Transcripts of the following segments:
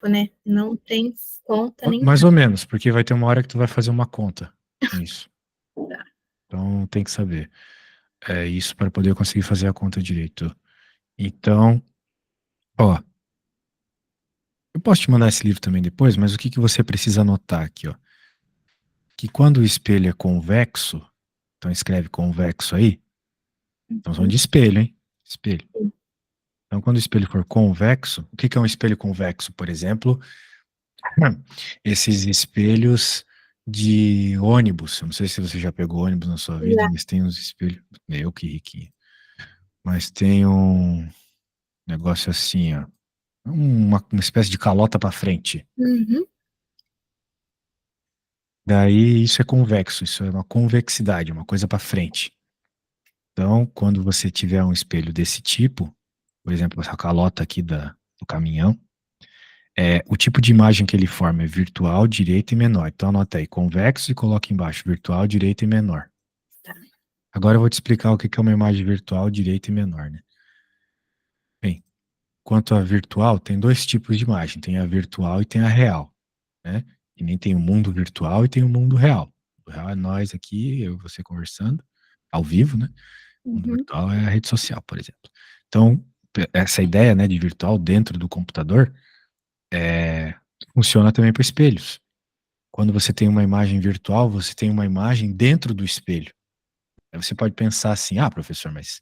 tempo, né? Não tem conta nem Mais ou nada. menos, porque vai ter uma hora que tu vai fazer uma conta com isso. Tá. Então tem que saber. É isso para poder conseguir fazer a conta direito. Então, ó, eu posso te mandar esse livro também depois, mas o que que você precisa anotar aqui, ó? Que quando o espelho é convexo, então escreve convexo aí, estamos falando Uhum. de espelho, hein? Espelho. Então, quando o espelho for convexo, o que que é um espelho convexo? Por exemplo, esses espelhos de ônibus. Eu não sei se você já pegou ônibus na sua vida, Já. mas tem uns espelhos. Meu, que riquinho. Mas tem um negócio assim, ó. Uma espécie de calota para frente. Uhum. Daí isso é convexo, isso é uma convexidade, uma coisa para frente. Então, quando você tiver um espelho desse tipo, por exemplo, essa calota aqui do caminhão, o tipo de imagem que ele forma é virtual, direita e menor. Então, anota aí, convexo e coloca embaixo, virtual, direita e menor. Tá. Agora eu vou te explicar o que é uma imagem virtual, direita e menor, né? Bem, quanto à virtual, tem dois tipos de imagem, tem a virtual e tem a real, né? E nem tem o mundo virtual e tem o mundo real. O real é nós aqui, eu e você conversando, ao vivo, né? O mundo Uhum. virtual é a rede social, por exemplo. Então, essa ideia, né, de virtual dentro do computador funciona também para espelhos. Quando você tem uma imagem virtual, você tem uma imagem dentro do espelho. Aí você pode pensar assim, ah, professor, mas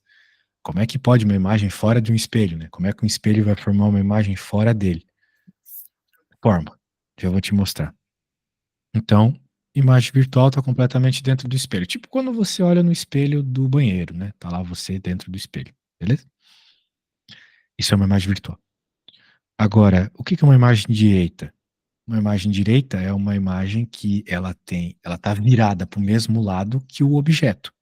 como é que pode uma imagem fora de um espelho, né? Como é que um espelho vai formar uma imagem fora dele? Forma. Já vou te mostrar. Então, imagem virtual está completamente dentro do espelho. Tipo quando você olha no espelho do banheiro, né? Tá lá você dentro do espelho, beleza? Isso é uma imagem virtual. Agora, o que é uma imagem direita? Uma imagem direita é uma imagem que ela tá virada para o mesmo lado que o objeto.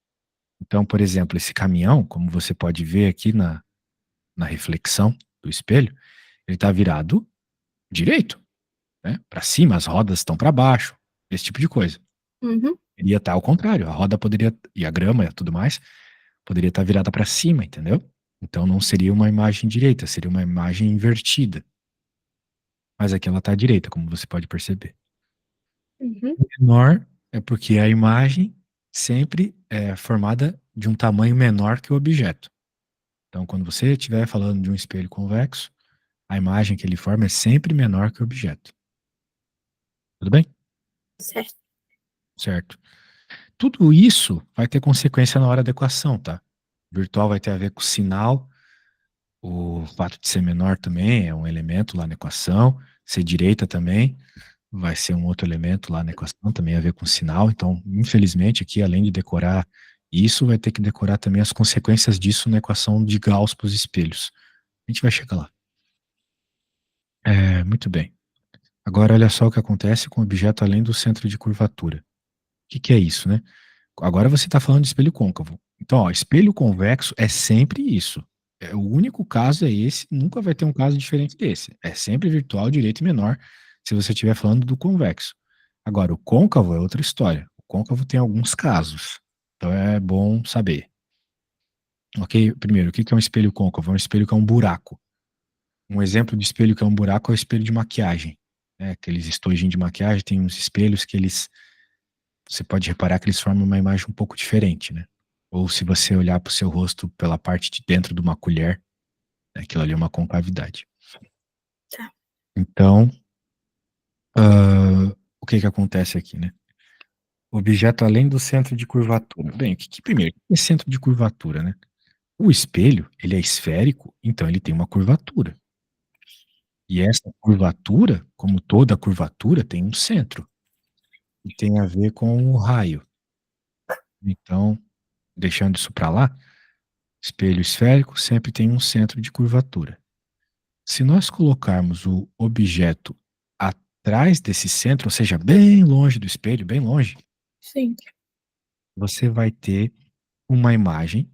Então, por exemplo, esse caminhão, como você pode ver aqui na reflexão do espelho, ele está virado direito, né? Para cima, as rodas estão para baixo, esse tipo de coisa. Uhum. Iria estar ao contrário, a roda poderia, e a grama e tudo mais, poderia estar virada para cima, entendeu? Então não seria uma imagem direita, seria uma imagem invertida. Mas aqui ela está à direita, como você pode perceber. Uhum. Menor é porque a imagem sempre é formada de um tamanho menor que o objeto. Então, quando você estiver falando de um espelho convexo, a imagem que ele forma é sempre menor que o objeto. Tudo bem? Certo. Certo. Tudo isso vai ter consequência na hora da equação, tá? Virtual vai ter a ver com o sinal, o fato de ser menor também é um elemento lá na equação, ser direita também vai ser um outro elemento lá na equação, também a ver com sinal. Então, infelizmente, aqui, além de decorar isso, vai ter que decorar também as consequências disso na equação de Gauss para os espelhos. A gente vai chegar lá. Muito bem. Agora, olha só o que acontece com o objeto além do centro de curvatura. O que que é isso, né? Agora você está falando de espelho côncavo. Então, ó, espelho convexo é sempre isso. O único caso é esse, nunca vai ter um caso diferente desse. É sempre virtual, direito e menor, se você estiver falando do convexo. Agora, o côncavo é outra história. O côncavo tem alguns casos. Então é bom saber. Ok? Primeiro, o que que é um espelho côncavo? É um espelho que é um buraco. Um exemplo de espelho que é um buraco é o espelho de maquiagem. Né? Aqueles estojinhos de maquiagem, tem uns espelhos que eles você pode reparar que eles formam uma imagem um pouco diferente, né? Ou se você olhar para o seu rosto pela parte de dentro de uma colher, né, aquilo ali é uma concavidade. Tá. Então, o que que acontece aqui, né? Objeto além do centro de curvatura. Bem, primeiro, o que é centro de curvatura, né? O espelho, ele é esférico, então ele tem uma curvatura. E essa curvatura, como toda curvatura, tem um centro. E tem a ver com o raio. Então, deixando isso para lá, espelho esférico sempre tem um centro de curvatura. Se nós colocarmos o objeto atrás desse centro, ou seja, bem longe do espelho, bem longe, Sim. você vai ter uma imagem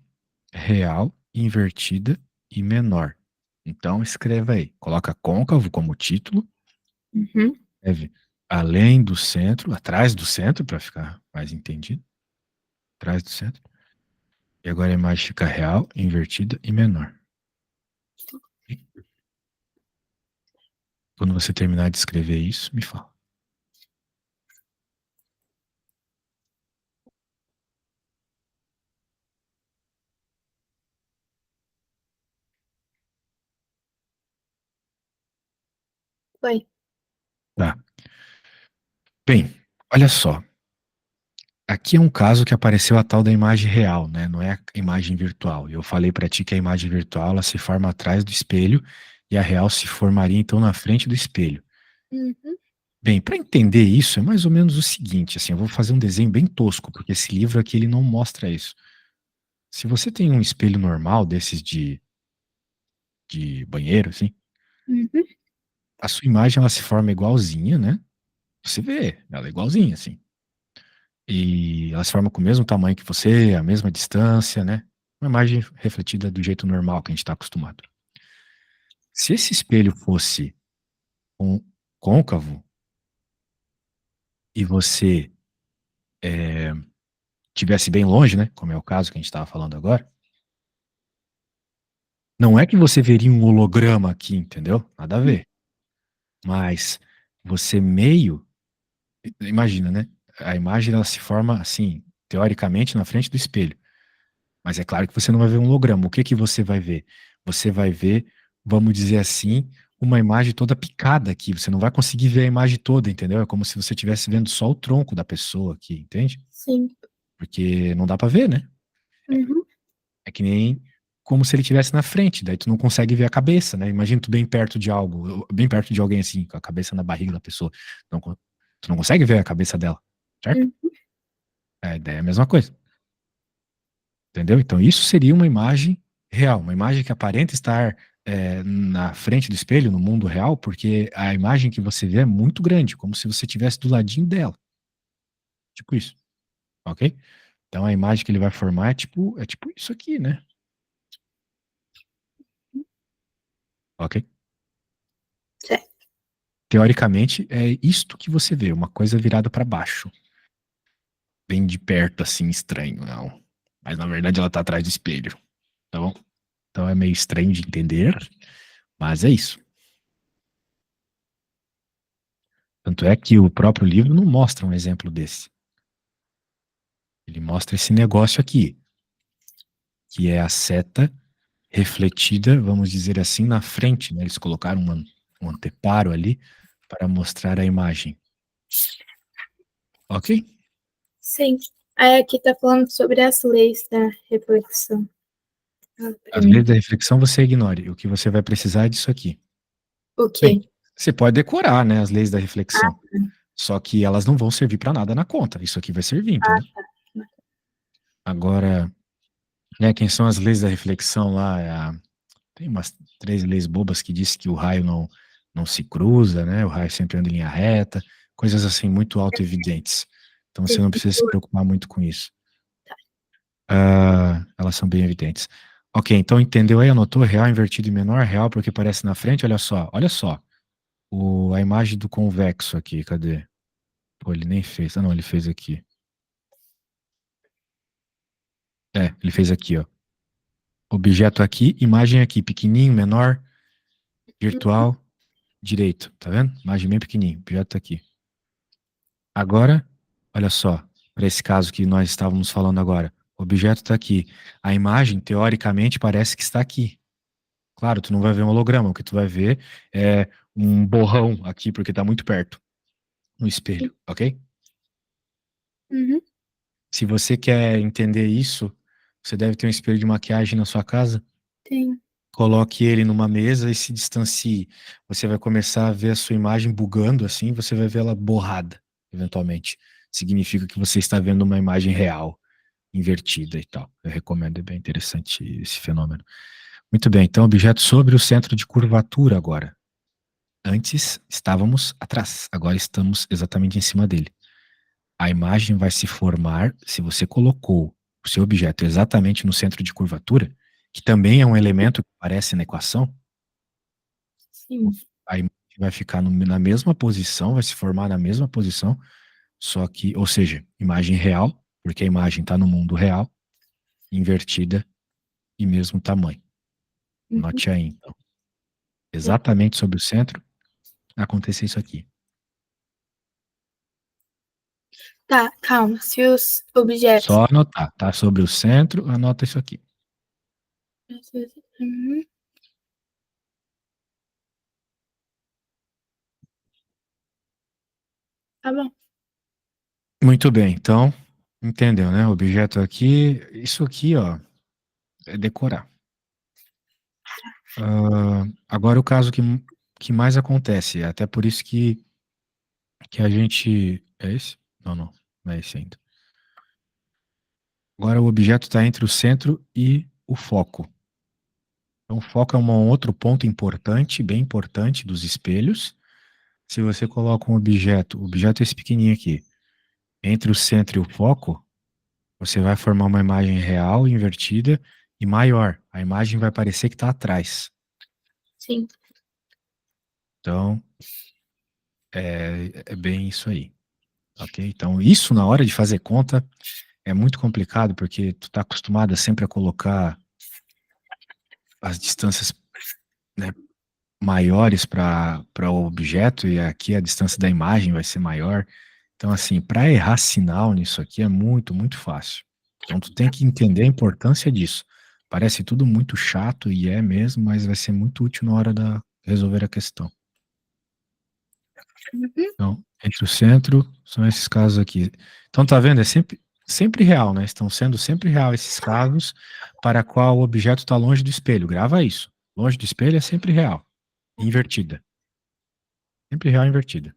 real, invertida e menor. Então escreva aí, coloca côncavo como título, Uhum. escreve além do centro, atrás do centro, para ficar mais entendido, atrás do centro. E agora a imagem fica real, invertida e menor. Quando você terminar de escrever isso, me fala. Foi. Tá. Bem, olha só. Aqui é um caso que apareceu a tal da imagem real, né? Não é a imagem virtual. Eu falei pra ti que a imagem virtual ela se forma atrás do espelho e a real se formaria então na frente do espelho. Uhum. Bem, para entender isso é mais ou menos o seguinte, assim, eu vou fazer um desenho bem tosco, porque esse livro aqui ele não mostra isso. Se você tem um espelho normal desses de banheiro, assim, Uhum. a sua imagem ela se forma igualzinha, né? Você vê, ela é igualzinha, assim. E ela se forma com o mesmo tamanho que você, a mesma distância, né? Uma imagem refletida do jeito normal que a gente está acostumado. Se esse espelho fosse um côncavo e você tivesse bem longe, né? Como é o caso que a gente estava falando agora, não é que você veria um holograma aqui, entendeu? Nada a ver. Mas você meio, imagina, né? A imagem ela se forma assim, teoricamente, na frente do espelho. Mas é claro que você não vai ver um holograma. O que que você vai ver? Você vai ver, vamos dizer assim, uma imagem toda picada aqui. Você não vai conseguir ver a imagem toda, entendeu? É como se você estivesse vendo só o tronco da pessoa aqui, entende? Sim. Porque não dá pra ver, né? Uhum. É que nem como se ele estivesse na frente, daí tu não consegue ver a cabeça, né? Imagina tu bem perto de algo, bem perto de alguém assim, com a cabeça na barriga da pessoa. Não, tu não consegue ver a cabeça dela, certo? Uhum. A ideia é a mesma coisa, entendeu? Então isso seria uma imagem real, uma imagem que aparenta estar na frente do espelho, no mundo real, porque a imagem que você vê é muito grande, como se você estivesse do ladinho dela. Tipo isso, ok? Então a imagem que ele vai formar é tipo isso aqui, né? Ok? Certo. Teoricamente, é isto que você vê, uma coisa virada para baixo. Bem de perto, assim, estranho, não. Mas na verdade ela tá atrás do espelho, tá bom? Então é meio estranho de entender, mas é isso. Tanto é que o próprio livro não mostra um exemplo desse. Ele mostra esse negócio aqui, que é a seta refletida, vamos dizer assim, na frente, né? Eles colocaram um anteparo ali para mostrar a imagem. Ok? Sim. Aí aqui tá falando sobre as leis da reflexão. Ah, As primeiro. leis da reflexão você ignore. O que você vai precisar é disso aqui. O Bem, quê? você pode decorar, né, as leis da Ah, reflexão. Só que elas não vão servir para nada na conta. Isso aqui vai servir, ah, entendeu? tá. Agora, né, quem são as leis da reflexão lá? Tem umas 3 leis bobas que diz que o raio não se cruza, né? O raio sempre anda em linha reta, coisas assim muito autoevidentes. Então você Sim. não precisa se preocupar muito com isso. Tá. Elas são bem evidentes. Ok, então entendeu aí? Anotou real invertido e menor, real porque aparece na frente. Olha só, olha só. A imagem do convexo aqui, cadê? Pô, ele nem fez. Ah, não, ele fez aqui. É, ele fez aqui, ó. Objeto aqui, imagem aqui, pequenininho, menor, virtual, direito, tá vendo? Imagem bem pequenininho, objeto aqui. Agora, olha só, para esse caso que nós estávamos falando agora, o objeto está aqui. A imagem, teoricamente, parece que está aqui. Claro, tu não vai ver um holograma, o que tu vai ver é um borrão aqui, porque está muito perto no espelho, ok? Uhum. Se você quer entender isso, você deve ter um espelho de maquiagem na sua casa. Tem. Coloque ele numa mesa e se distancie. Você vai começar a ver a sua imagem bugando assim, você vai ver ela borrada, eventualmente. Significa que você está vendo uma imagem real, invertida e tal. Eu recomendo, é bem interessante esse fenômeno. Muito bem, então objeto sobre o centro de curvatura agora. Antes estávamos atrás, agora estamos exatamente em cima dele. A imagem vai se formar se você colocou o seu objeto exatamente no centro de curvatura, que também é um elemento que aparece na equação. Sim. A imagem vai ficar na mesma posição, vai se formar na mesma posição, só que, ou seja, imagem real, porque a imagem está no mundo real, invertida e mesmo tamanho. Uhum. Note aí, então. Sim. Exatamente sobre o centro, acontecer isso aqui. Tá, calma. Se os objetos. Só anotar, tá? Sobre o centro, anota isso aqui. Uhum. Tá bom. Muito bem, então, entendeu, né? Objeto aqui, isso aqui, ó, é decorar. Agora o caso que mais acontece, até por isso que a gente. É esse? Não, não, não é esse ainda. Agora o objeto está entre o centro e o foco. Então, o foco é um outro ponto importante, bem importante dos espelhos. Se você coloca um objeto, o objeto é esse pequenininho aqui, entre o centro e o foco, você vai formar uma imagem real, invertida e maior. A imagem vai parecer que está atrás. Sim. Então, é bem isso aí. Ok? Então, isso na hora de fazer conta é muito complicado, porque tu está acostumado sempre a colocar as distâncias, né, maiores para o objeto, e aqui a distância da imagem vai ser maior. Então, assim, para errar sinal nisso aqui é muito, muito fácil. Então, tu tem que entender a importância disso. Parece tudo muito chato, e é mesmo, mas vai ser muito útil na hora da resolver a questão. Uhum. Então, entre o centro, são esses casos aqui. Então, tá vendo? É sempre real, né? Estão sendo sempre real esses casos para qual o objeto está longe do espelho. Grava isso. Longe do espelho é sempre real. Invertida. Sempre real invertida.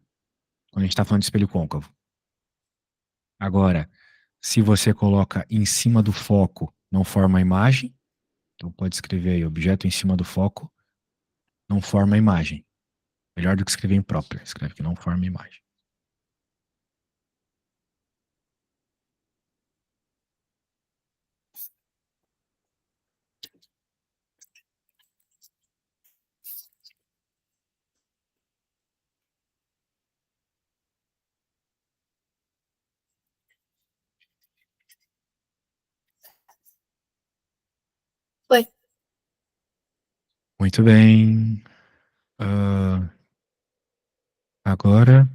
Quando a gente está falando de espelho côncavo. Agora, se você coloca em cima do foco, não forma a imagem. Então, pode escrever aí, objeto em cima do foco, não forma a imagem. Melhor do que escrever em própria. Escreve que não forma a imagem. Foi. Muito bem. Ah, agora,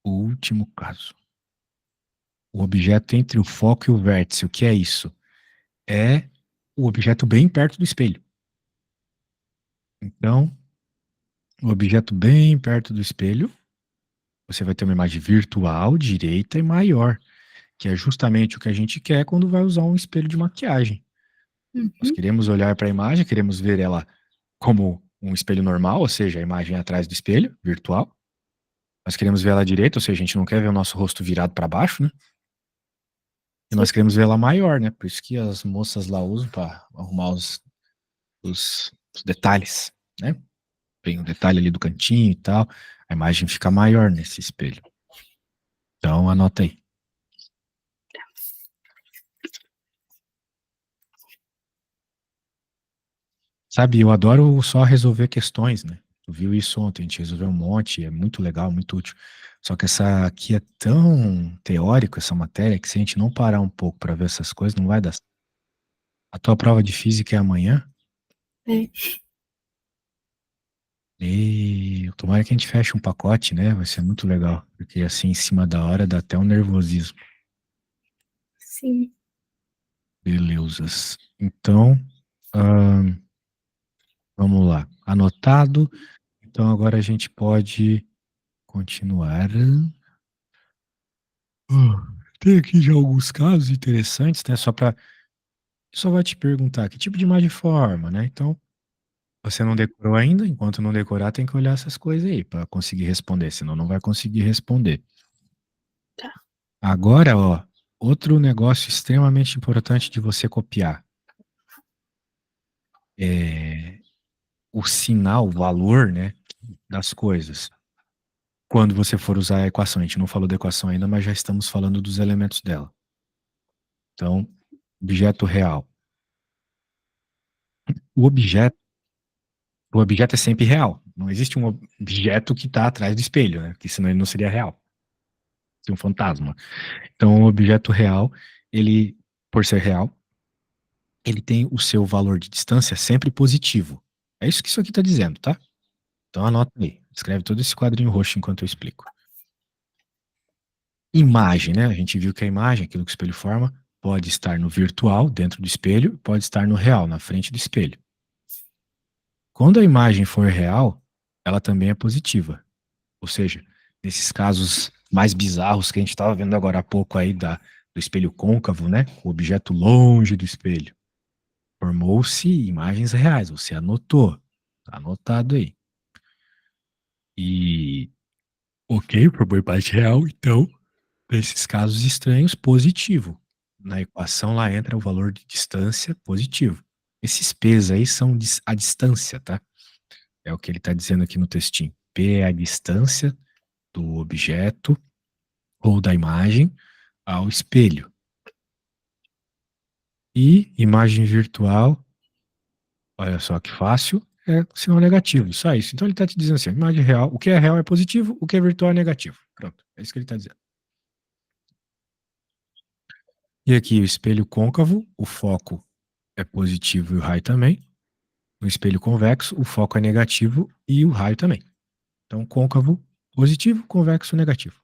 o último caso. O objeto entre o foco e o vértice. O que é isso? É o objeto bem perto do espelho. Então, o objeto bem perto do espelho, você vai ter uma imagem virtual, direita e maior, que é justamente o que a gente quer quando vai usar um espelho de maquiagem. Nós Uhum. queremos olhar para a imagem, queremos ver ela como um espelho normal, ou seja, a imagem atrás do espelho, virtual. Nós queremos ver ela direita, ou seja, a gente não quer ver o nosso rosto virado para baixo, né? E Sim. nós queremos ver ela maior, né? Por isso que as moças lá usam para arrumar os detalhes, né? Tem um detalhe ali do cantinho e tal. A imagem fica maior nesse espelho. Então, anota aí. Sabe, eu adoro só resolver questões, né? Tu viu isso ontem, a gente resolveu um monte, é muito legal, muito útil. Só que essa aqui é tão teórico, essa matéria, que se a gente não parar um pouco para ver essas coisas, não vai dar. A tua prova de física é amanhã? É. E tomara que a gente feche um pacote, né? Vai ser muito legal, porque assim, em cima da hora, dá até um nervosismo. Sim. Beleuzas. Então, ahn, vamos lá. Anotado. Então, agora a gente pode continuar. Tem aqui já alguns casos interessantes, né? Só vai te perguntar que tipo de imagem forma, né? Então, você não decorou ainda? Enquanto não decorar, tem que olhar essas coisas aí para conseguir responder, senão não vai conseguir responder. Tá. Agora, ó, outro negócio extremamente importante de você copiar é o sinal, o valor, né, das coisas. Quando você for usar a equação, a gente não falou da equação ainda, mas já estamos falando dos elementos dela. Então, objeto real. O objeto, o objeto é sempre real. Não existe um objeto que está atrás do espelho, né? Porque senão ele não seria real. Seria um fantasma. Então, o objeto real, ele, por ser real, ele tem o seu valor de distância sempre positivo. É isso que isso aqui está dizendo, tá? Então anota aí. Escreve todo esse quadrinho roxo enquanto eu explico. Imagem, né? A gente viu que a imagem, aquilo que o espelho forma, pode estar no virtual, dentro do espelho, pode estar no real, na frente do espelho. Quando a imagem for real, ela também é positiva. Ou seja, nesses casos mais bizarros que a gente estava vendo agora há pouco aí do espelho côncavo, né? O objeto longe do espelho. Formou-se imagens reais, você anotou. Tá anotado aí. E, ok, formou imagem real, então, nesses casos estranhos, positivo. Na equação lá entra o valor de distância positivo. Esses P's aí são a distância, tá? É o que ele está dizendo aqui no textinho. P é a distância do objeto ou da imagem ao espelho. E imagem virtual, olha só que fácil, é sinal negativo, só isso. Então ele está te dizendo assim, imagem real, o que é real é positivo, o que é virtual é negativo. Pronto, é isso que ele está dizendo. E aqui o espelho côncavo, o foco é positivo e o raio também. No espelho convexo, o foco é negativo e o raio também. Então, côncavo, positivo, convexo, negativo.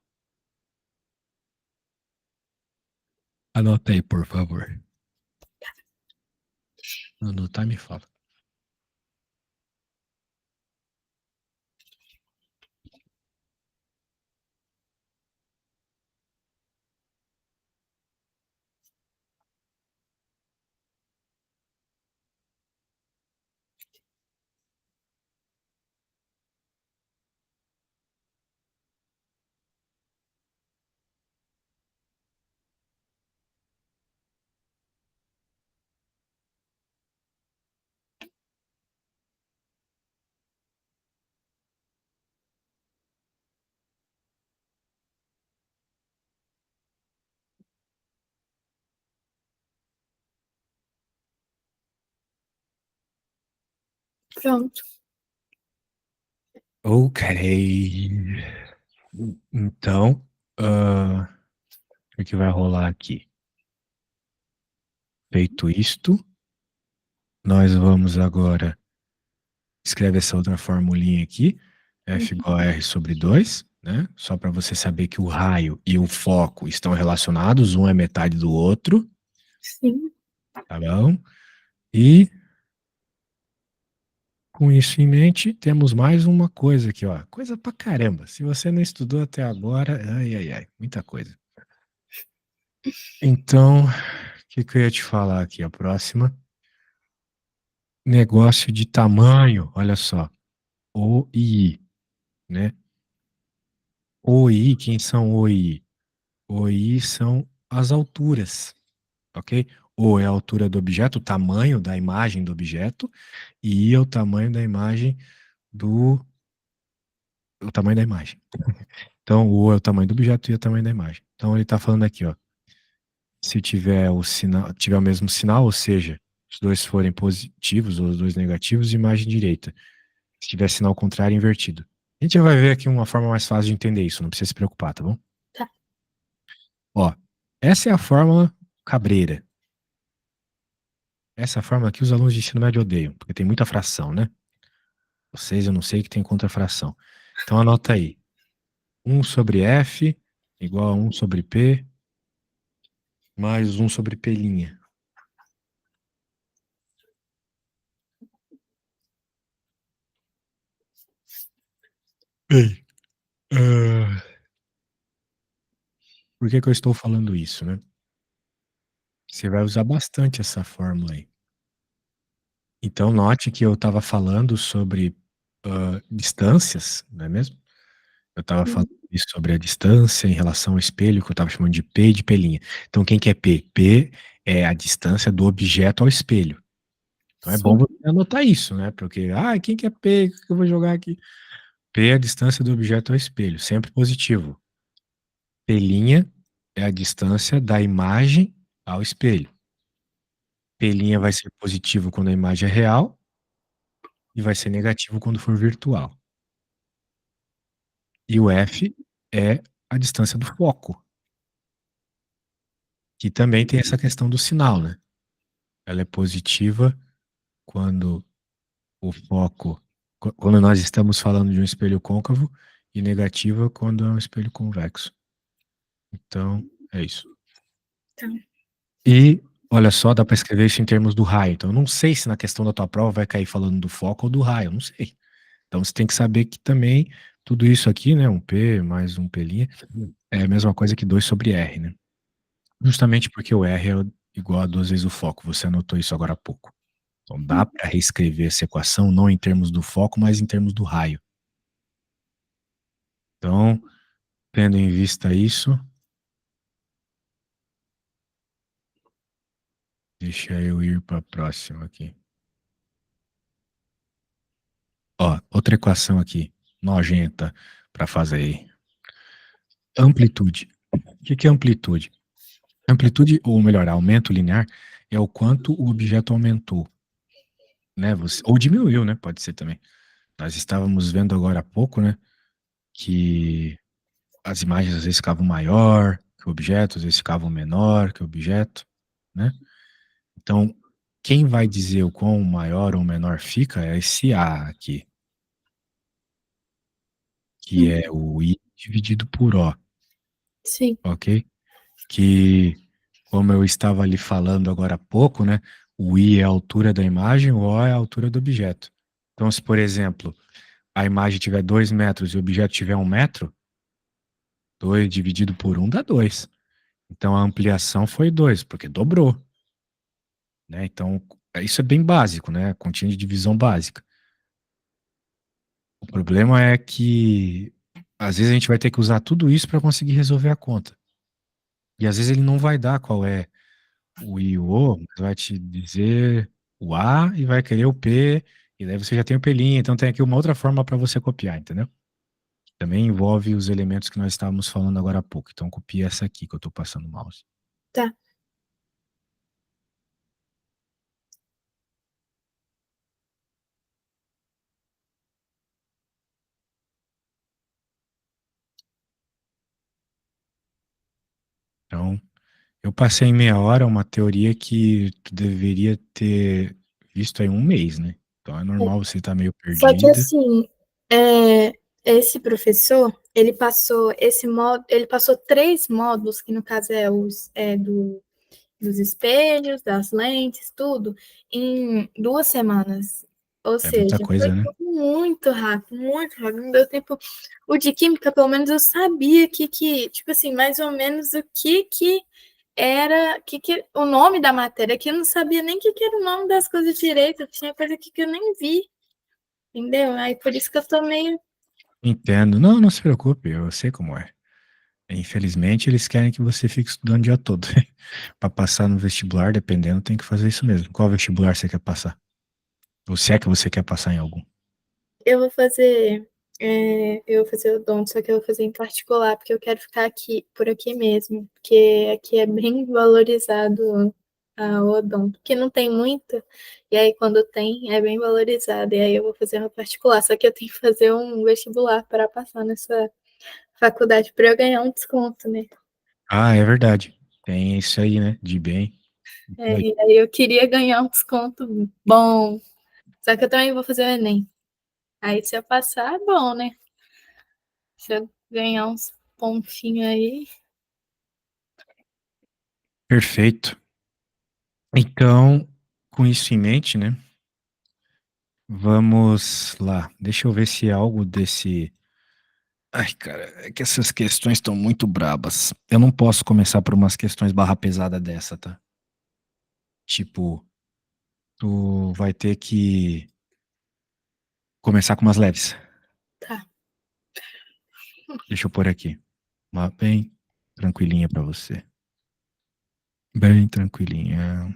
Anota aí, por favor. Anotar, me fala. Pronto. Ok. Então, o que vai rolar aqui? Feito isto, nós vamos agora escrever essa outra formulinha aqui, F igual a R sobre 2, né? Só para você saber que o raio e o foco estão relacionados, um é metade do outro, Sim. tá bom? E com isso em mente, temos mais uma coisa aqui, ó. Coisa pra caramba. Se você não estudou até agora, ai, ai, ai, muita coisa. Então, o que eu ia te falar aqui? A próxima. Negócio de tamanho, olha só. O e I, né? O e I, quem são o e I? O e I são as alturas, ok? O é a altura do objeto, o tamanho da imagem do objeto, e I é o tamanho da imagem do. O tamanho da imagem. Então, o O é o tamanho do objeto e o tamanho da imagem. Então, ele está falando aqui, ó. Se tiver o sinal, tiver o mesmo sinal, ou seja, os dois forem positivos ou os dois negativos, imagem direita. Se tiver sinal contrário, invertido. A gente já vai ver aqui uma forma mais fácil de entender isso, não precisa se preocupar, tá bom? Tá. Ó, essa é a fórmula cabreira. Essa é a fórmula que os alunos de ensino médio odeiam, porque tem muita fração, né? Vocês, eu não sei que tem contrafração. Então anota aí. 1 sobre F igual a 1 sobre P mais 1 sobre P'. Bem, por que eu estou falando isso, né? Você vai usar bastante essa fórmula aí. Então, note que eu estava falando sobre distâncias, não é mesmo? Eu estava falando isso sobre a distância em relação ao espelho, que eu estava chamando de P e de P'. Então, quem que é P? P é a distância do objeto ao espelho. Então, é bom Sim. você anotar isso, né? Porque, quem que é P? O que eu vou jogar aqui? P é a distância do objeto ao espelho, sempre positivo. P' é a distância da imagem ao espelho. P' vai ser positivo quando a imagem é real e vai ser negativo quando for virtual. E o F é a distância do foco, que também tem essa questão do sinal, né? Ela é positiva quando o foco quando nós estamos falando de um espelho côncavo e negativa quando é um espelho convexo. Então, é isso. Tá. E, olha só, dá para escrever isso em termos do raio. Então, eu não sei se na questão da tua prova vai cair falando do foco ou do raio, eu não sei. Então, você tem que saber que também tudo isso aqui, né, um P mais um P', é a mesma coisa que 2 sobre R, né? Justamente porque o R é igual a 2 vezes o foco. Você anotou isso agora há pouco. Então, dá para reescrever essa equação não em termos do foco, mas em termos do raio. Então, tendo em vista isso, deixa eu ir para a próxima aqui. Ó, outra equação aqui, nojenta para fazer aí. Amplitude. O que é amplitude? Amplitude, ou melhor, aumento linear, é o quanto o objeto aumentou, né? Ou diminuiu, né? Pode ser também. Nós estávamos vendo agora há pouco, né? Que as imagens às vezes ficavam maior que o objeto, às vezes ficavam menor que o objeto, né? Então, quem vai dizer o quão maior ou menor fica é esse A aqui, que é o I dividido por O, Sim. ok? Que, como eu estava ali falando agora há pouco, né? O I é a altura da imagem, o O é a altura do objeto. Então, se, por exemplo, a imagem tiver 2 metros e o objeto tiver 1 metro, 2 dividido por 1 dá 2. Então, a ampliação foi 2, porque dobrou, né? Então, isso é bem básico, né? Continha de divisão básica. O problema é que, às vezes, a gente vai ter que usar tudo isso para conseguir resolver a conta. E, às vezes, ele não vai dar qual é o I e o O, mas vai te dizer o A e vai querer o P, e daí você já tem o P', então tem aqui uma outra forma para você copiar, entendeu? Também envolve os elementos que nós estávamos falando agora há pouco. Então, copia essa aqui que eu estou passando o mouse. Tá. Então, eu passei em meia hora uma teoria que tu deveria ter visto aí um mês, né? Então é normal você estar meio Só que perdida. assim, é, esse professor, ele passou esse módulo, ele passou 3 módulos, que no caso dos espelhos, das lentes, tudo, em 2 semanas. Ou É muita seja, foi coisa, né? tudo muito rápido. Não deu tempo. O de química, pelo menos, eu sabia tipo assim, mais ou menos o que era, o nome da matéria, que eu não sabia nem o que era o nome das coisas direito. Tinha coisa aqui que eu nem vi, entendeu? Aí por isso que eu tô meio. Entendo. Não, não se preocupe, eu sei como é. Infelizmente, eles querem que você fique estudando o dia todo. Para passar no vestibular, dependendo, tem que fazer isso mesmo. Qual vestibular você quer passar? Ou se é que você quer passar em algum? Eu vou fazer. Eu vou fazer odonto, só que eu vou fazer em particular, porque eu quero ficar aqui, por aqui mesmo, porque aqui é bem valorizado o odonto, porque não tem muito, e aí quando tem, é bem valorizado, e aí eu vou fazer uma particular, só que eu tenho que fazer um vestibular para passar nessa faculdade, para eu ganhar um desconto, né? Ah, é verdade. Tem isso aí, né? De bem. Isso aí. E aí eu queria ganhar um desconto bom, só que eu também vou fazer o Enem. Aí se eu passar, é bom, né? Se eu ganhar uns pontinhos aí. Perfeito. Então, com isso em mente, né? Vamos lá. Deixa eu ver se é algo desse. Ai, cara, é que essas questões estão muito brabas. Eu não posso começar por umas questões barra pesada dessa, tá? Tipo, tu vai ter que começar com umas leves. Tá. Deixa eu pôr aqui. Uma bem tranquilinha pra você. Bem tranquilinha.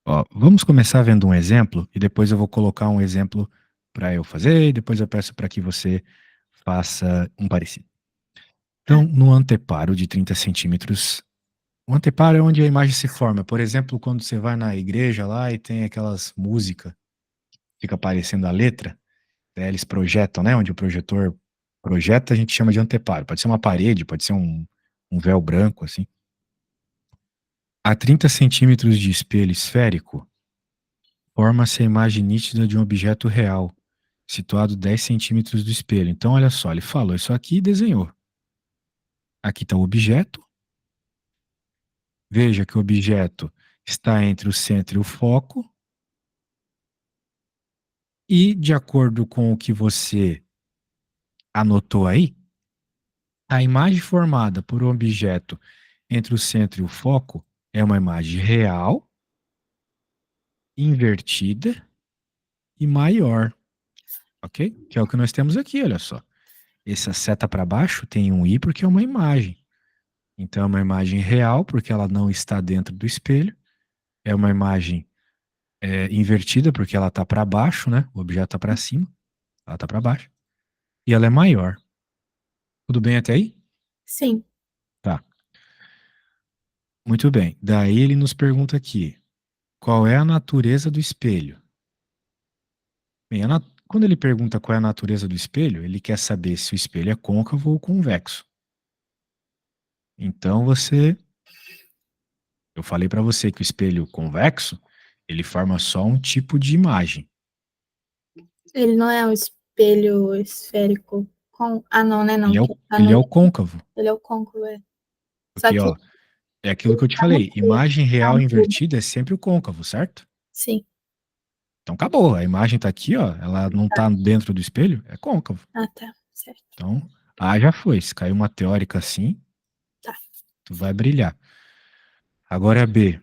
Ó, vamos começar vendo um exemplo e depois eu vou colocar um exemplo para eu fazer e depois eu peço para que você faça um parecido. Então, Tá. no anteparo de 30 centímetros, o anteparo é onde a imagem se forma. Por exemplo, quando você vai na igreja lá e tem aquelas músicas, fica aparecendo a letra, daí eles projetam, né? Onde o projetor projeta, a gente chama de anteparo. Pode ser uma parede, pode ser um véu branco, assim. A 30 centímetros de espelho esférico, Forma-se a imagem nítida de um objeto real, situado 10 centímetros do espelho. Então, olha só, ele falou isso aqui e desenhou. Aqui está o objeto. Veja que o objeto está entre o centro e o foco. E, de acordo com o que você anotou aí, a imagem formada por um objeto entre o centro e o foco é uma imagem real, invertida e maior, ok? Que é o que nós temos aqui, olha só. Essa seta para baixo tem um i porque é uma imagem. Então é uma imagem real porque ela não está dentro do espelho. É uma imagem invertida porque ela está para baixo, né? O objeto está para cima, ela está para baixo. E ela é maior. Tudo bem até aí? Sim. Tá. Muito bem. Daí ele nos pergunta aqui, qual é a natureza do espelho? Bem, quando ele pergunta qual é a natureza do espelho, ele quer saber se o espelho é côncavo ou convexo. Então eu falei para você que o espelho convexo, ele forma só um tipo de imagem. Ele não é um espelho esférico com... Ah, não, né? Não, que tá Ele no... é o côncavo. Ele é o côncavo, é. Só Porque, que ó, é aquilo que eu te tá no falei, imagem real invertida é sempre o côncavo, certo? Sim. Então acabou, a imagem tá aqui, ó, ela não tá dentro do espelho, é côncavo. Ah, tá. Certo. Então, A já foi, se caiu uma teórica assim, Tá. tu vai brilhar. Agora B,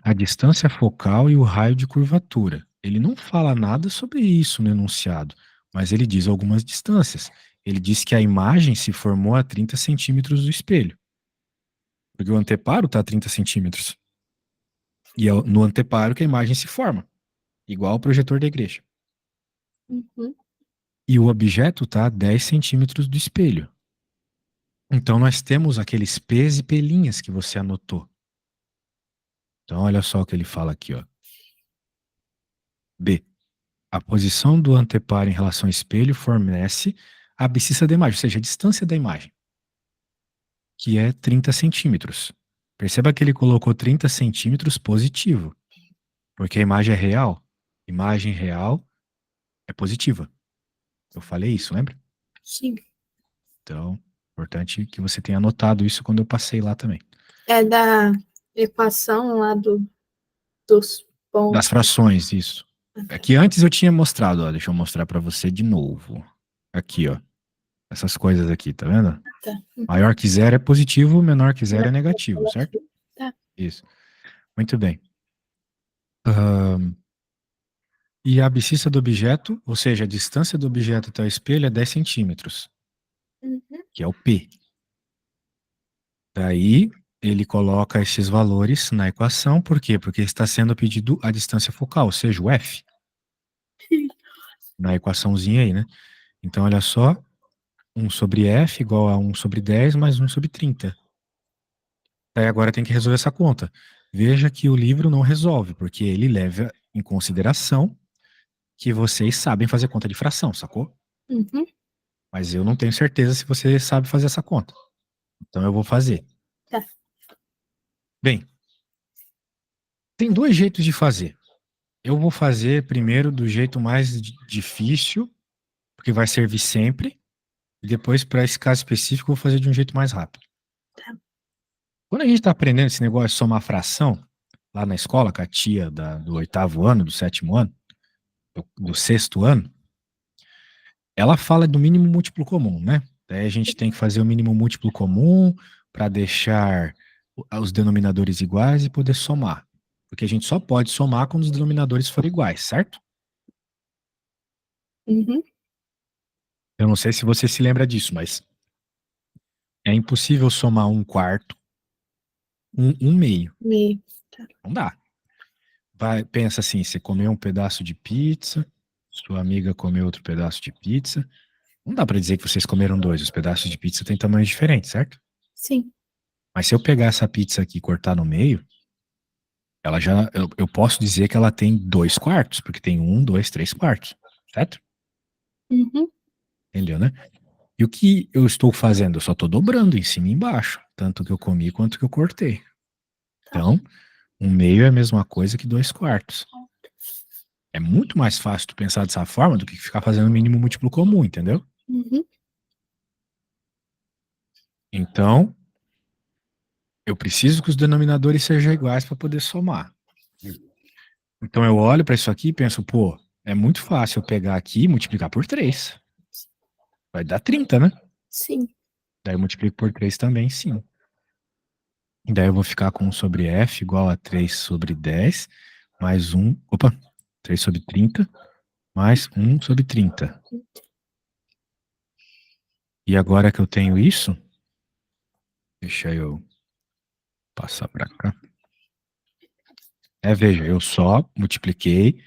a distância focal e o raio de curvatura. Ele não fala nada sobre isso no enunciado, mas ele diz algumas distâncias. Ele diz que a imagem se formou a 30 centímetros do espelho. Porque o anteparo está a 30 centímetros. E é no anteparo que a imagem se forma, igual o projetor da igreja. Uhum. E o objeto está a 10 centímetros do espelho. Então nós temos aqueles P's e pelinhas que você anotou. Então olha só o que ele fala aqui, ó. B. A posição do anteparo em relação ao espelho fornece a abscissa da imagem, ou seja, a distância da imagem, que é 30 centímetros. Perceba que ele colocou 30 centímetros positivo, porque a imagem é real. Imagem real é positiva. Eu falei isso, lembra? Sim. Então, importante que você tenha anotado isso quando eu passei lá também. É da equação lá dos Das pontos. frações, isso. É que antes eu tinha mostrado, ó, deixa eu mostrar para você de novo. Aqui, ó. Essas coisas aqui, tá vendo? Tá. Maior que zero é positivo, menor que zero é negativo, certo? Tá. Isso. Muito bem. E a abscissa do objeto, ou seja, a distância do objeto até o espelho é 10 centímetros, Uhum. que é o P. Daí, ele coloca esses valores na equação, por quê? Porque está sendo pedido a distância focal, ou seja, o F, na equaçãozinha aí, né? Então, olha só, 1 sobre F igual a 1 sobre 10 mais 1 sobre 30. Daí agora tem que resolver essa conta. Veja que o livro não resolve, porque ele leva em consideração que vocês sabem fazer conta de fração, sacou? Uhum. Mas eu não tenho certeza se você sabe fazer essa conta. Então eu vou fazer. Tá. Bem, tem dois jeitos de fazer. Eu vou fazer primeiro do jeito mais difícil, porque vai servir sempre. E depois, para esse caso específico, eu vou fazer de um jeito mais rápido. Tá. Quando a gente está aprendendo esse negócio de somar fração, lá na escola, com a tia do 8º ano, do 7º ano, do 6º ano, ela fala do mínimo múltiplo comum, né? Daí a gente tem que fazer o mínimo múltiplo comum para deixar os denominadores iguais e poder somar. Porque a gente só pode somar quando os denominadores forem iguais, certo? Uhum. Eu não sei se você se lembra disso, mas é impossível somar 1/4, um meio. Meio. Não dá. Pensa assim, você comeu um pedaço de pizza, sua amiga comeu outro pedaço de pizza. Não dá para dizer que vocês comeram dois. Os pedaços de pizza têm tamanhos diferentes, certo? Sim. Mas se eu pegar essa pizza aqui e cortar no meio, eu posso dizer que ela tem 2/4, porque tem 1, 2, 3/4, certo? Uhum. Entendeu, né? E o que eu estou fazendo? Eu só estou dobrando em cima e embaixo, tanto que eu comi quanto que eu cortei. Tá. Então, um meio é a mesma coisa que 2/4. É muito mais fácil tu pensar dessa forma do que ficar fazendo mínimo múltiplo comum, entendeu? Uhum. Então, eu preciso que os denominadores sejam iguais para poder somar. Então, eu olho para isso aqui e penso, pô, é muito fácil eu pegar aqui e multiplicar por 3. Vai dar 30, né? Sim. Daí eu multiplico por 3 também, sim. E daí eu vou ficar com 1 sobre f igual a 3 sobre 10, mais 1, opa, 3 sobre 30, mais 1 sobre 30. E agora que eu tenho isso, deixa eu passar para cá. Veja, eu só multipliquei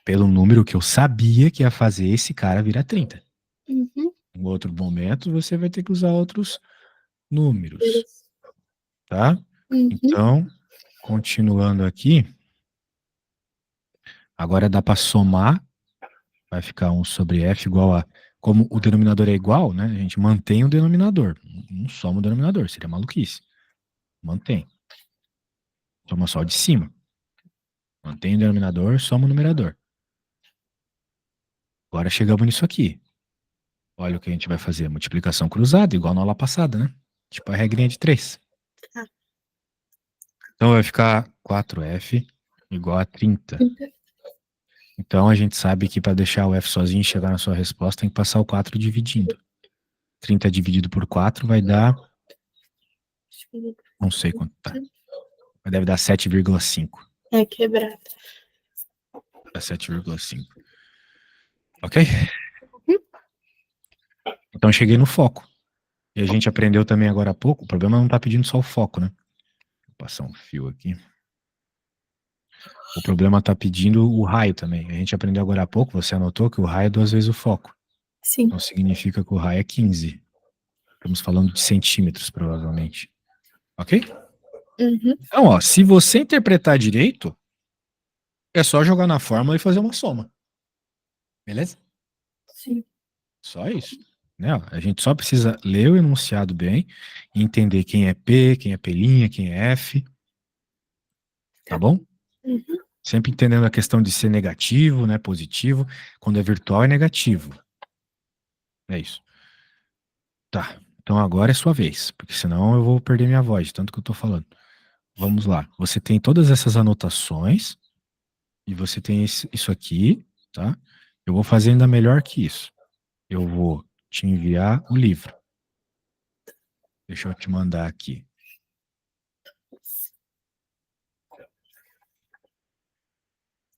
pelo número que eu sabia que ia fazer esse cara virar 30. Uhum. Em outro momento, você vai ter que usar outros números, Beleza. tá? Uhum. Então, continuando aqui, agora dá para somar, vai ficar 1 sobre f igual a, como o denominador é igual, né? A gente mantém o denominador, não soma o denominador, seria maluquice. Mantém. Soma só o de cima. Mantém o denominador, soma o numerador. Agora chegamos nisso aqui. Olha o que a gente vai fazer. Multiplicação cruzada, igual na aula passada, né? Tipo a regrinha de 3. Tá. Então vai ficar 4f igual a 30. Então a gente sabe que para deixar o f sozinho e chegar na sua resposta, tem que passar o 4 dividindo. 30 dividido por 4 vai dar, não sei quanto tá. Deve dar 7,5. É quebrado. Dá 7,5. Ok? Uhum. Então cheguei no foco. E a gente aprendeu também agora há pouco, o problema não tá pedindo só o foco, né? Vou passar um fio aqui. O problema tá pedindo o raio também. A gente aprendeu agora há pouco, você anotou que o raio é 2 vezes o foco. Sim. Então significa que o raio é 15. Estamos falando de centímetros, provavelmente. Ok? Uhum. Então, ó, se você interpretar direito, é só jogar na fórmula e fazer uma soma. Beleza? Sim. Só isso. Né? A gente só precisa ler o enunciado bem e entender quem é P, quem é P', quem é F. Tá Tá. bom? Uhum. Sempre entendendo a questão de ser negativo, né? Positivo. Quando é virtual, é negativo. É isso. Tá. Então agora é sua vez, porque senão eu vou perder minha voz, de tanto que eu tô falando. Vamos lá. Você tem todas essas anotações e você tem isso aqui, tá? Eu vou fazer ainda melhor que isso. Eu vou te enviar o livro. Deixa eu te mandar aqui.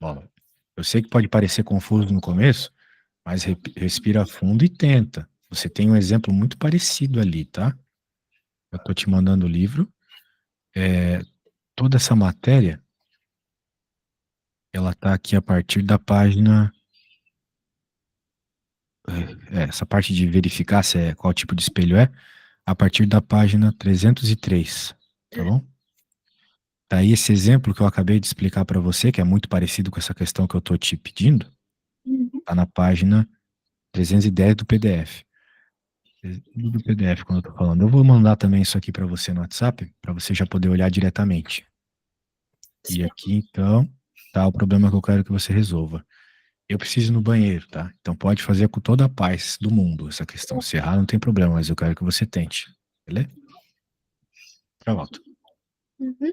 Ó, eu sei que pode parecer confuso no começo, mas respira fundo e tenta. Você tem um exemplo muito parecido ali, tá? Eu tô te mandando o livro. Toda essa matéria, ela tá aqui a partir da página. Essa parte de verificar se é, qual tipo de espelho é, a partir da página 303, tá bom? Daí esse exemplo que eu acabei de explicar para você, que é muito parecido com essa questão que eu tô te pedindo, Uhum. tá na página 310 do PDF. Do PDF quando eu tô falando. Eu vou mandar também isso aqui para você no WhatsApp, para você já poder olhar diretamente. E Certo. aqui então tá o problema que eu quero que você resolva. Eu preciso ir no banheiro, tá? Então pode fazer com toda a paz do mundo essa questão. Se errar, não tem problema, mas eu quero que você tente. Beleza? Já volto. Uhum.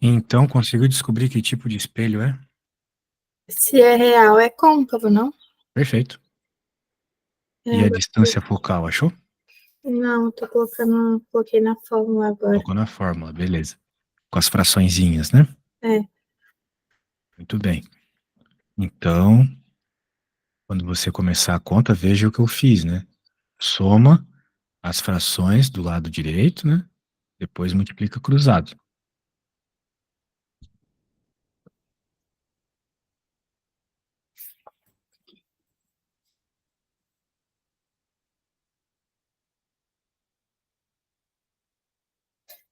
Então, conseguiu descobrir que tipo de espelho é? Se é real, é côncavo, não? Perfeito. E É, a distância focal, achou? não, tô colocando, coloquei na fórmula agora. Colocou na fórmula, beleza. Com as fraçõezinhas, né? É, Muito bem. Então, quando você começar a conta, veja o que eu fiz, né? Soma as frações do lado direito, né? Depois multiplica cruzado.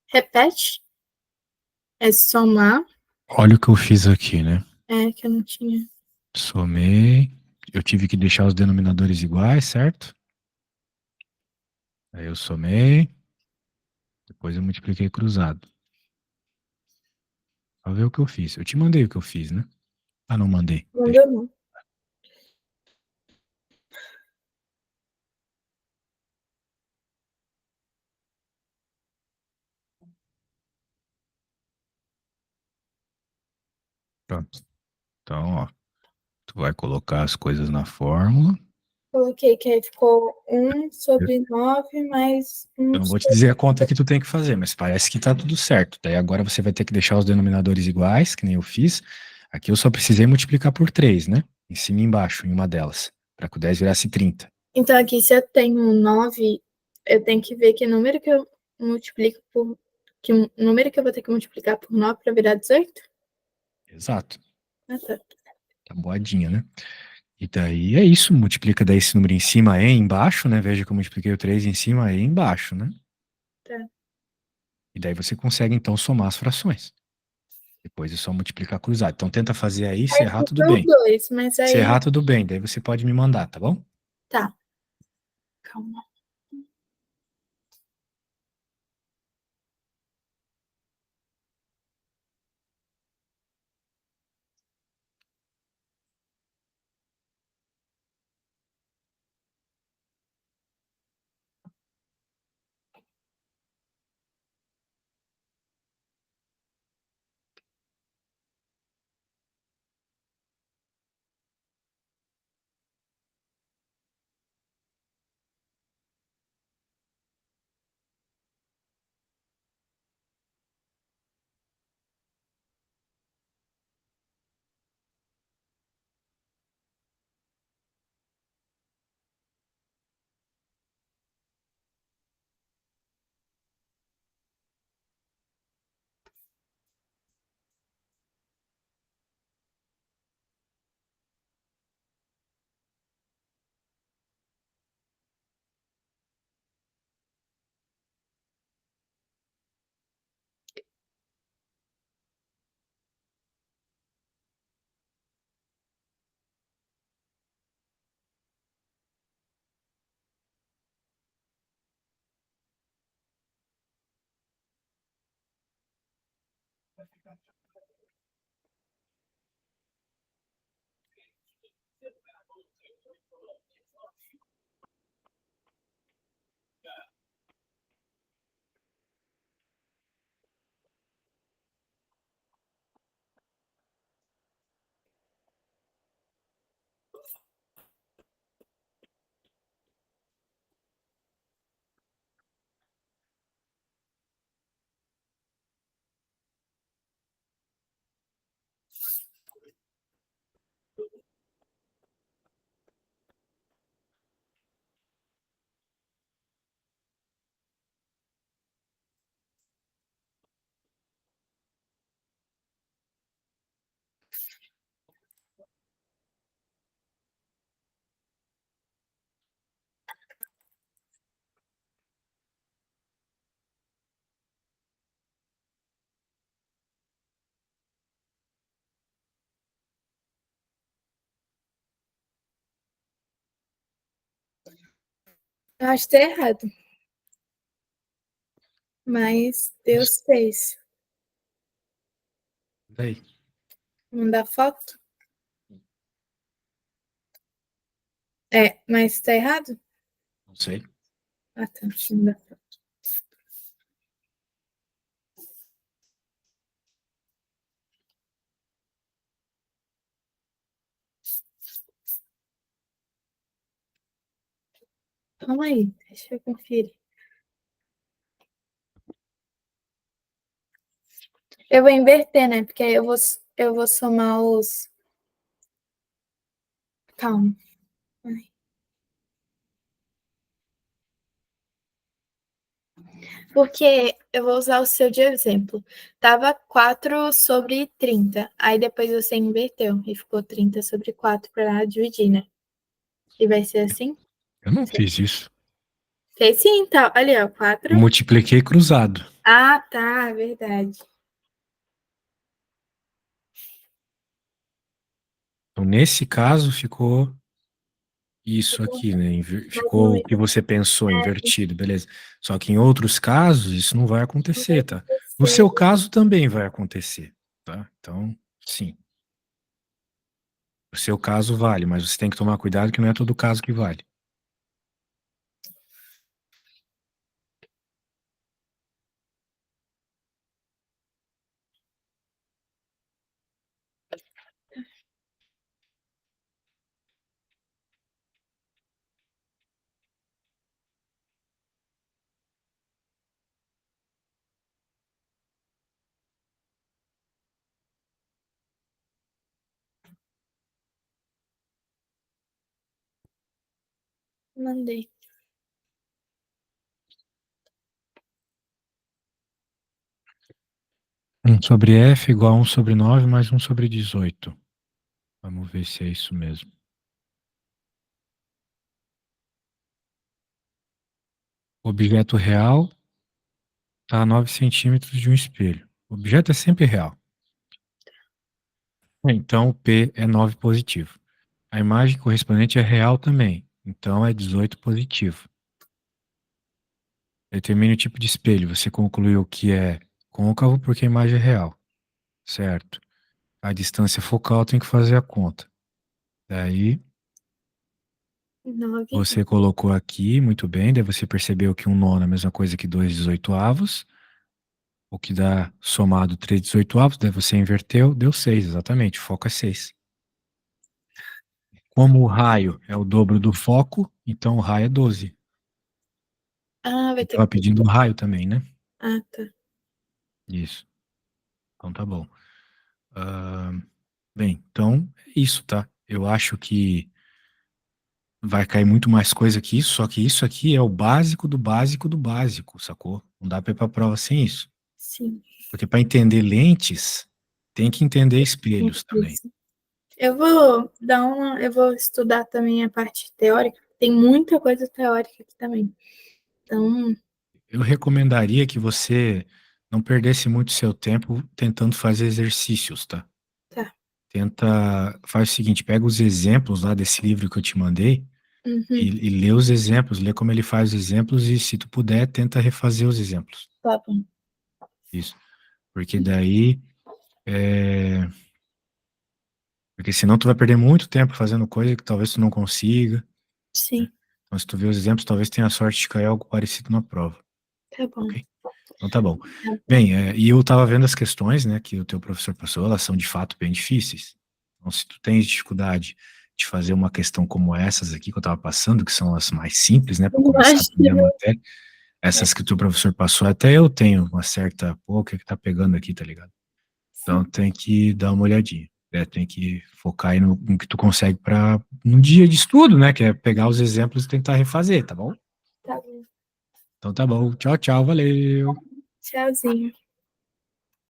repete. É somar. Olha o que eu fiz aqui, né? É, que eu não tinha. Somei. Eu tive que deixar os denominadores iguais, certo? Aí eu somei. Depois eu multipliquei cruzado. Pra ver o que eu fiz. Eu te mandei o que eu fiz, né? Ah, não mandei. Não deu, não. Pronto. Então, ó, tu vai colocar as coisas na fórmula. Coloquei que aí ficou 1/9 mais Eu 1 não vou te sobre... dizer a conta que tu tem que fazer, mas parece que tá tudo certo. Daí agora você vai ter que deixar os denominadores iguais, que nem eu fiz. Aqui eu só precisei multiplicar por 3, né? Em cima e embaixo, em uma delas, para que o 10 virasse 30. Então, aqui, se eu tenho 9, eu tenho que ver que número que eu multiplico por... Que número que eu vou ter que multiplicar por 9 para virar 18? Exato. Ah, tá. Tá boadinha, né? E daí é isso, multiplica daí esse número em cima e embaixo, né? Veja que eu multipliquei o 3 em cima e embaixo, né? Tá. E daí você consegue então somar as frações. Depois é só multiplicar cruzado. Então tenta fazer aí, se Aí errar, tudo ficou bem. 2, mas Se aí... errar, tudo bem. Daí você pode me mandar, tá bom? Tá, calma. Eu acho que tá errado, mas Deus fez. Daí. Mandar foto? É, mas tá errado? Não sei. Ah, tá. Deixa eu mandar foto. Calma aí, deixa eu conferir. Eu vou inverter, né? Porque aí eu vou somar os. Calma. Ai. Porque eu vou usar o seu de exemplo. Tava 4/30. Aí depois você inverteu e ficou 30/4 para dividir, né? E vai ser assim? Eu não fiz isso. Fez sim, tá. Ali, ó, Eu 4. multipliquei cruzado. Ah, tá, verdade. Então, nesse caso, ficou isso aqui, né? Mas não Ficou o ia que você pensou, invertido, beleza. Só que em outros casos, isso não vai acontecer, tá? No acontecer. seu caso, também vai acontecer, tá? Então, sim. No seu caso, vale, mas você tem que tomar cuidado que não é todo caso que vale. Mandei. 1 sobre f igual a 1 sobre 9 mais 1 sobre 18. Vamos ver se é isso mesmo. O objeto real está a 9 centímetros de um espelho. O objeto é sempre real. Então, o P é 9 positivo. A imagem correspondente é real também. Então, é 18 positivo. Determine o tipo de espelho. Você concluiu que é côncavo porque a imagem é real. Certo. A distância focal tem que fazer a conta. Daí, 9. você colocou aqui, muito bem. Daí você percebeu que 1/9 é a mesma coisa que 2/18. O que dá somado 3/18. Daí você inverteu, deu 6, exatamente. O foco é 6. Como o raio é o dobro do foco, então o raio é 12. Ah, vai Ele ter estava que. pedindo o raio também, né? Ah, tá. Isso. Então tá bom. Ah, bem, então é isso, tá? Eu acho que vai cair muito mais coisa que isso, só que isso aqui é o básico do básico do básico, sacou? Não dá pra ir pra prova sem isso. Sim. Porque para entender lentes, tem que entender espelhos também. Isso. Eu vou estudar também a parte teórica. Tem muita coisa teórica aqui também. Então, Eu recomendaria que você não perdesse muito seu tempo tentando fazer exercícios, tá? tá. Faz o seguinte, pega os exemplos lá desse livro que eu te mandei Uhum, e lê os exemplos, lê como ele faz os exemplos e, se tu puder, tenta refazer os exemplos. tá bom. Isso. Porque daí, porque senão tu vai perder muito tempo fazendo coisa que talvez tu não consiga, né? Sim, Então, se tu ver os exemplos, talvez tenha sorte de cair algo parecido na prova, tá bom. ok? Então tá bom. Tá bom. Bem, e eu tava vendo as questões, né, que o teu professor passou, elas são de fato bem difíceis. Então, se tu tens dificuldade de fazer uma questão como essas aqui que eu tava passando, que são as mais simples, né, para começar a aprender a Imagina. matéria, essas que o teu professor passou, até eu tenho uma certa, pô, o que é que tá pegando aqui, tá ligado? Então Sim, tem que dar uma olhadinha, né, tem que focar aí no que tu consegue para no dia de estudo, né, que é pegar os exemplos e tentar refazer, tá bom? tá bom. Então tá bom, tchau, tchau, valeu! Tchauzinho.